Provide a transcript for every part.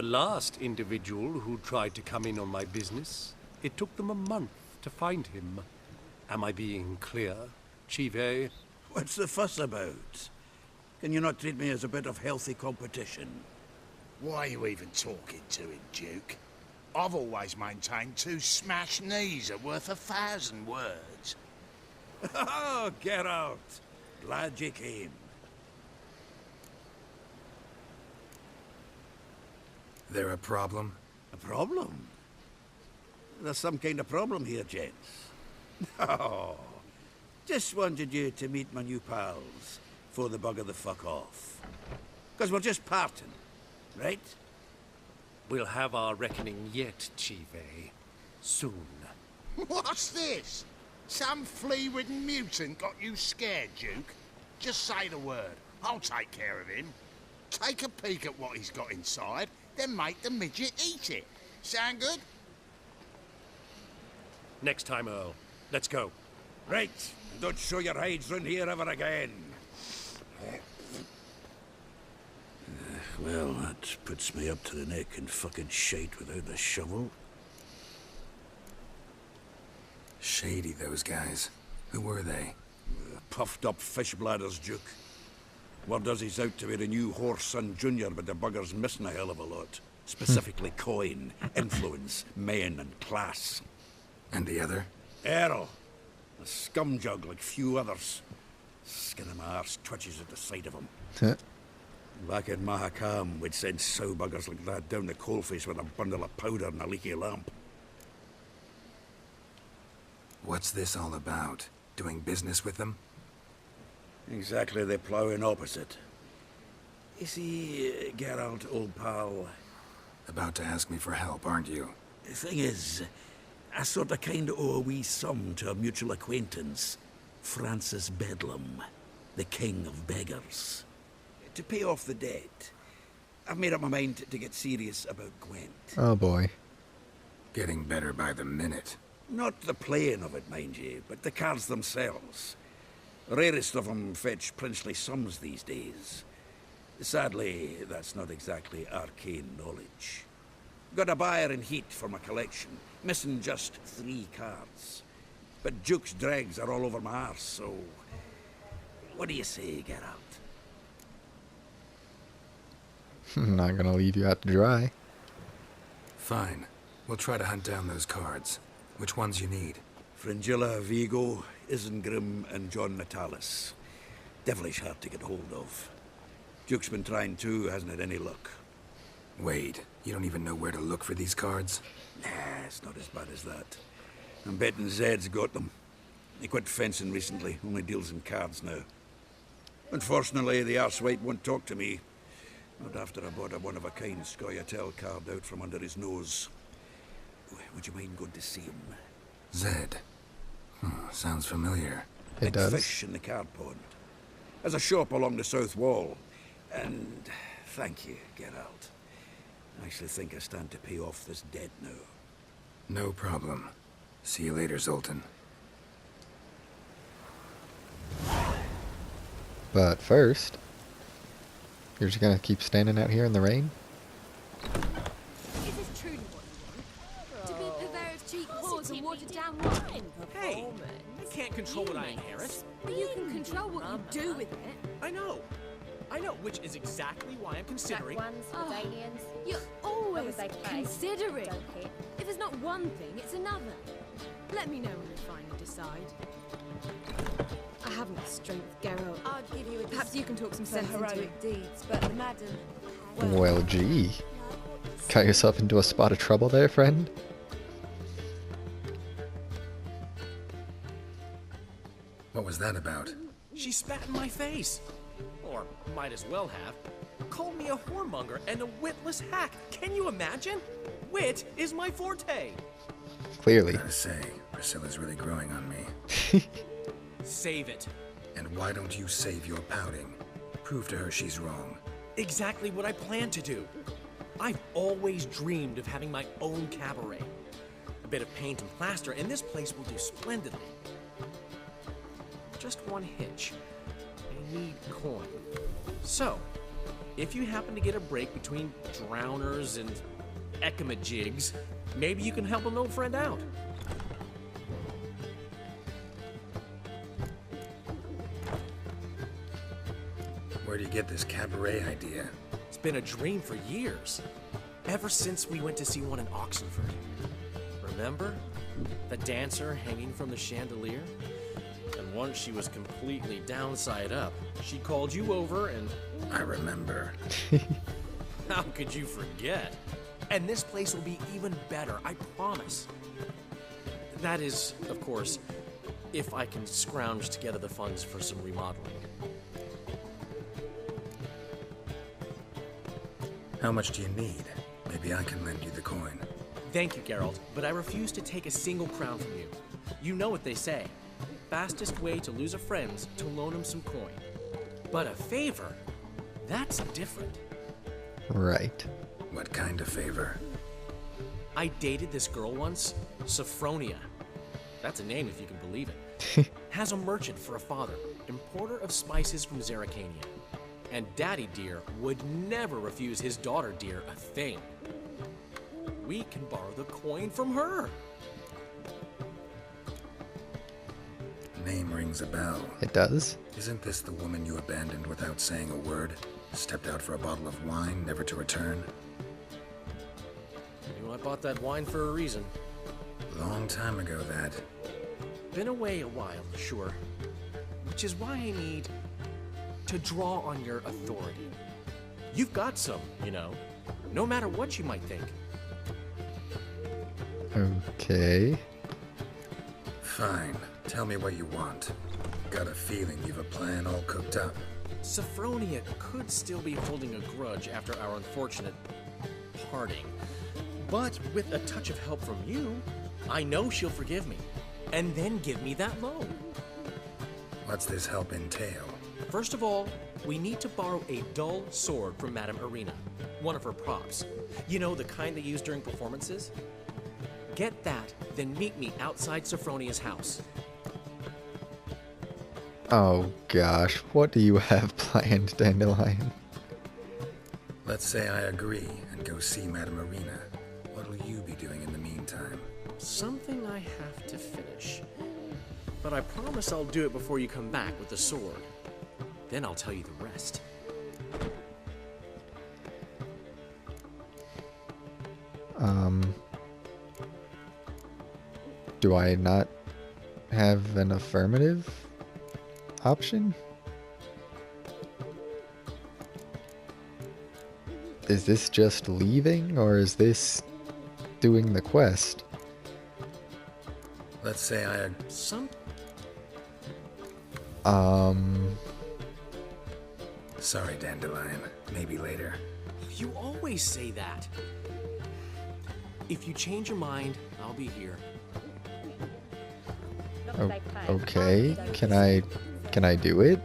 The last individual who tried to come in on my business, it took them a month to find him. Am I being clear, Chive? What's the fuss about? Can you not treat me as a bit of healthy competition? Why are you even talking to him, Duke? I've always maintained 2 smashed knees are worth 1,000 words. Oh, get out. Glad you came. There a problem? A problem? There's some kind of problem here, gents. Oh, just wanted you to meet my new pals before they bugger the fuck off. Because we're just parting, right? We'll have our reckoning yet, Chive. Soon. What's this? Some flea-ridden mutant got you scared, Duke? Just say the word. I'll take care of him. Take a peek at what he's got inside, then make the midget eat it. Sound good? Next time, Earl. Let's go. Right. Don't show your hides round here ever again. Well, that puts me up to the neck in fucking shite without the shovel. Shady, those guys. Who were they? Puffed up fish bladders, Duke. Word does he's out to be the new Whoreson Jr., but the bugger's missing a hell of a lot. Specifically coin, influence, men, and class. And the other? Errol. A scumjug like few others. Skin of my arse twitches at the sight of him. Back in Mahakam, we'd send sow buggers like that down the coalface with a bundle of powder and a leaky lamp. What's this all about? Doing business with them? Exactly the ploughing opposite. You see, Geralt, old pal... About to ask me for help, aren't you? The thing is, I sort of kind of owe a wee sum to a mutual acquaintance. Francis Bedlam, the king of beggars. To pay off the debt, I've made up my mind to get serious about Gwent. Oh boy. Getting better by the minute. Not the playing of it, mind you, but the cards themselves. The rarest of them fetch princely sums these days. Sadly, that's not exactly arcane knowledge. Got a buyer in heat for my collection, missing just 3 cards. But Duke's dregs are all over my arse, so... What do you say, Geralt? Not gonna leave you out to dry. Fine. We'll try to hunt down those cards. Which ones you need? Fringilla, Vigo, Isengrim, and John Natalis. Devilish hard to get hold of. Duke's been trying too, hasn't had any luck. Wait, you don't even know where to look for these cards? Nah, it's not as bad as that. I'm betting Zed's got them. He quit fencing recently, only deals in cards now. Unfortunately, the arsewipe won't talk to me. Not after I bought a one-of-a-kind Scoia'tael card out from under his nose. Would you mind going to see him? Zed. Sounds familiar. It does. Fish in the card pond. There's a shop along the south wall. And thank you, Geralt. I actually think I stand to pay off this debt now. No problem. See you later, Zoltan. But first, you're just gonna keep standing out here in the rain? Is this truly what you want? To be purveyor of cheap whores and watered down wine? Hey, I can't control what I inherit. But you can control what you do with it. I know, which is exactly why I'm considering... Ones for Dalians. You're always was okay. considering. Donkey. If it's not one thing, it's another. Let me know when you finally decide. I haven't the strength, Geralt. I'd give you a Perhaps you can talk some for sense into it. heroic deeds, but the madam... Well, gee. Got yourself into a spot of trouble there, friend? What was that about? She spat in my face. Or might as well have. Called me a whoremonger and a witless hack. Can you imagine? Wit is my forte. Clearly. Gotta say, Priscilla's really growing on me. Save it. And why don't you save your pouting? Prove to her she's wrong. Exactly what I plan to do. I've always dreamed of having my own cabaret. A bit of paint and plaster, and this place will do splendidly. Just one hitch. I need coin. So, if you happen to get a break between drowners and ekamajigs, maybe you can help an old friend out. Where do you get this cabaret idea? It's been a dream for years. Ever since we went to see one in Oxenford. Remember? The dancer hanging from the chandelier? And once she was completely downside up, she called you over and... I remember. How could you forget? And this place will be even better, I promise. That is, of course, if I can scrounge together the funds for some remodeling. How much do you need? Maybe I can lend you the coin. Thank you, Geralt, but I refuse to take a single crown from you. You know what they say. Fastest way to lose a friend's to loan him some coin. But a favor? That's different. Right. What kind of favor? I dated this girl once, Sophronia. That's a name if you can believe it. Has a merchant for a father, importer of spices from Zerrikania. And Daddy Dear would never refuse his daughter Dear a thing. We can borrow the coin from her. Name rings a bell. It does? Isn't this the woman you abandoned without saying a word? Stepped out for a bottle of wine, never to return? You know, I bought that wine for a reason. Long time ago, that. Been away a while, sure. Which is why I need to draw on your authority. You've got some, you know, no matter what you might think. Okay. Fine. Tell me what you want. Got a feeling you've a plan all cooked up. Sophronia could still be holding a grudge after our unfortunate parting. But with a touch of help from you, I know she'll forgive me. And then give me that loan. What's this help entail? First of all, we need to borrow a dull sword from Madame Irina, one of her props. You know, the kind they use during performances? Get that, then meet me outside Sophronia's house. Oh gosh, what do you have planned, Dandelion? Let's say I agree and go see Madame Irina. What'll you be doing in the meantime? Something I have to finish. But I promise I'll do it before you come back with the sword. Then I'll tell you the rest. Do I not have an affirmative option? Is this just leaving, or is this doing the quest? Let's say I... Sorry, Dandelion. Maybe later. You always say that. If you change your mind, I'll be here. Okay, can I do it?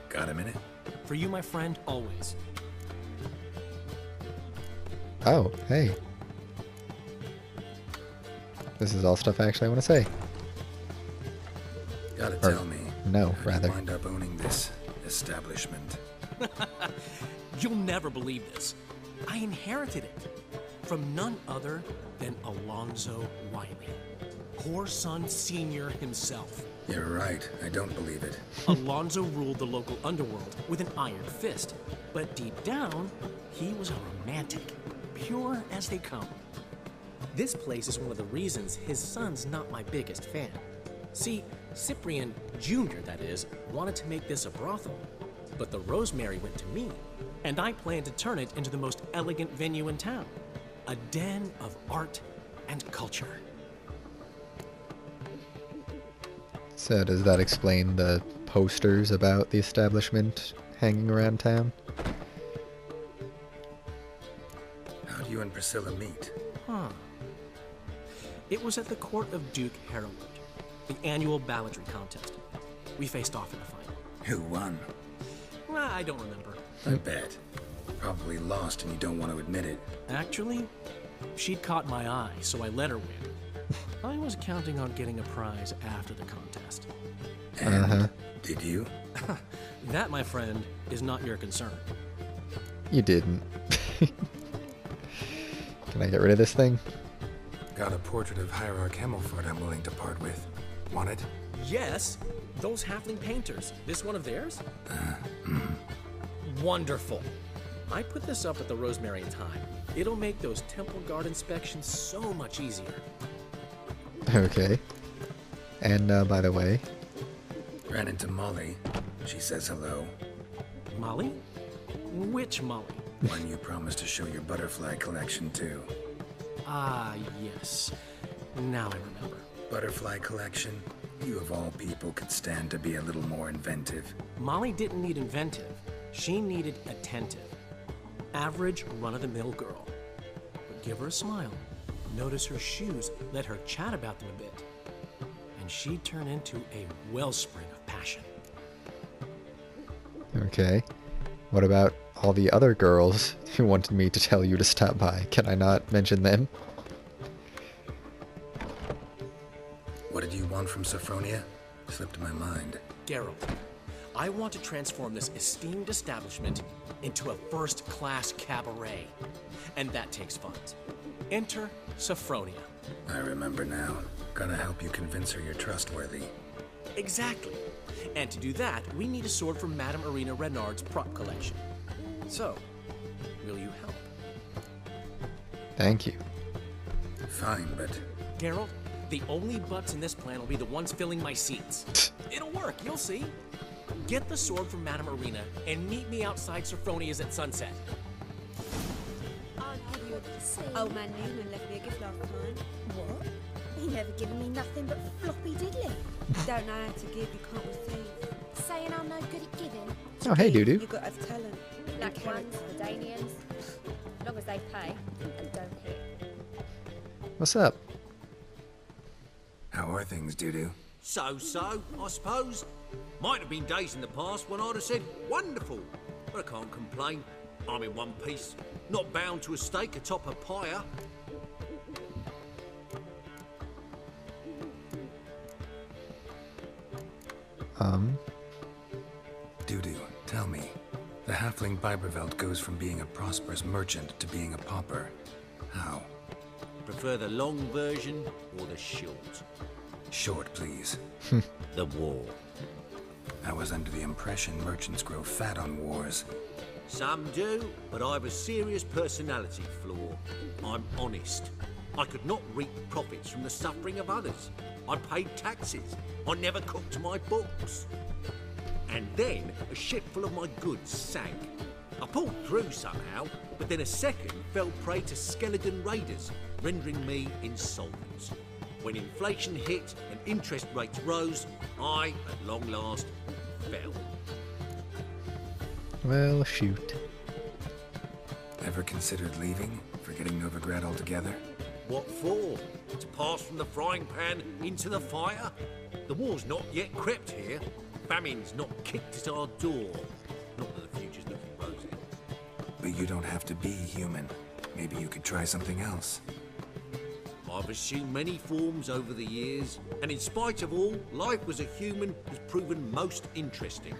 Got a minute? For you, my friend, always. Oh, hey. This is all stuff I actually want to say. Gotta Or, tell me. no, How'd rather. you wind up owning this establishment? You'll never believe this. I inherited it from none other than Alonzo Wiley, Whoreson Sr. himself. You're right. I don't believe it. Alonzo ruled the local underworld with an iron fist, but deep down, he was a romantic, pure as they come. This place is one of the reasons his son's not my biggest fan. See, Cyprian Jr., that is, wanted to make this a brothel, but the Rosemary went to me, and I planned to turn it into the most elegant venue in town, a den of art and culture. So does that explain the posters about the establishment hanging around town? How'd you and Priscilla meet? Huh. It was at the court of Duke Harold, the annual balladry contest. We faced off in the final. Who won? I don't remember. I bet. Probably lost and you don't want to admit it. Actually, she'd caught my eye, so I let her win. I was counting on getting a prize after the contest. And did you? That, my friend, is not your concern. You didn't. Can I get rid of this thing? Got a portrait of Hierarch Himmelford I'm willing to part with. Want it? Yes, those halfling painters. This one of theirs? Wonderful. I put this up at the Rosemary in time. It'll make those temple guard inspections so much easier. Okay. And by the way, Ran into Molly. She says hello. Molly? Which Molly? One you promised to show your butterfly collection to. Ah, yes. Now I remember. Butterfly collection? You of all people could stand to be a little more inventive. Molly didn't need inventive. She needed attentive. Average, run-of-the-mill girl. But give her a smile. Notice her shoes. Let her chat about them a bit. And she'd turn into a wellspring of passion. okay. What about all the other girls who wanted me to tell you to stop by? Can I not mention them? What did you want from Sophronia? Slipped my mind. Geralt, I want to transform this esteemed establishment into a first-class cabaret. And that takes funds. Enter Sophronia. I remember now. Gotta help you convince her you're trustworthy. Exactly. And to do that, we need a sword from Madame Irina Renard's prop collection. So, will you help? Thank you. Fine, but Geralt, the only butts in this plan will be the ones filling my seats. It'll work, you'll see. Get the sword from Madame Irina and meet me outside Sophronia's at sunset. I'll give you a... Old man Newman left me a gift last time. What? He never given me nothing but floppy diddly. Don't know how to give, you can't receive. Saying I'm no good at giving. Oh, hey, Dudu. You got to have talent. Black ones, the Danians. As long as they pay and don't hit. What's up? how are things, Dudu? So, I suppose. Might have been days in the past when I'd have said, wonderful. But I can't complain. I'm in one piece. Not bound to a stake atop a pyre. Dudu, tell me. The halfling Biberveld goes from being a prosperous merchant to being a pauper. How? Prefer the long version or the short? Short, please. The war. I was under the impression merchants grow fat on wars. Some do, but I have a serious personality flaw. I'm honest. I could not reap profits from the suffering of others. I paid taxes. I never cooked my books. And then a ship full of my goods sank. I pulled through somehow, but then a second fell prey to skeleton raiders, rendering me insolvent. When inflation hit and interest rates rose, I, at long last, fell. Well, shoot. Ever considered leaving? Forgetting Novigrad altogether? What for? To pass from the frying pan into the fire? The war's not yet crept here. Famine's not kicked at our door. Not that the future's looking rosy. But you don't have to be human. Maybe you could try something else. I've assumed many forms over the years, and in spite of all, life as a human has proven most interesting.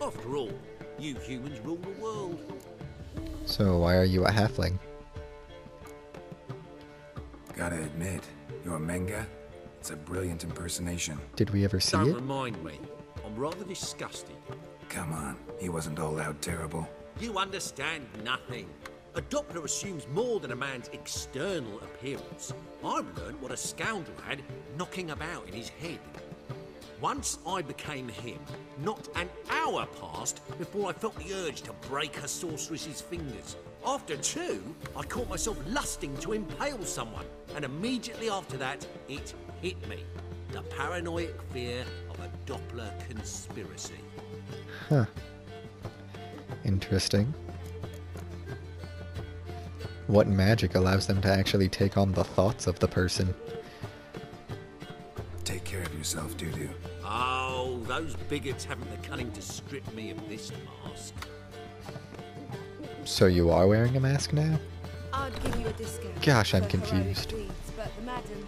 After all, you humans rule the world. So why are you a halfling? Gotta admit, your Menga? It's a brilliant impersonation. Did we ever see Don't it? remind me. I'm rather disgusted. Come on, he wasn't all out terrible. You understand nothing. A Doppler assumes more than a man's external appearance. I've learned what a scoundrel had knocking about in his head. Once I became him, not an hour passed before I felt the urge to break a sorceress's fingers. After two, I caught myself lusting to impale someone, and immediately after that, it hit me. The paranoid fear of a Doppler conspiracy. Huh. Interesting. What magic allows them to actually take on the thoughts of the person? Take care of yourself, Dudu. Oh, those bigots haven't the cunning to strip me of this mask. So you are wearing a mask now? I'd give you a discount. Gosh, I'm for heroic confused. deeds, but the madam,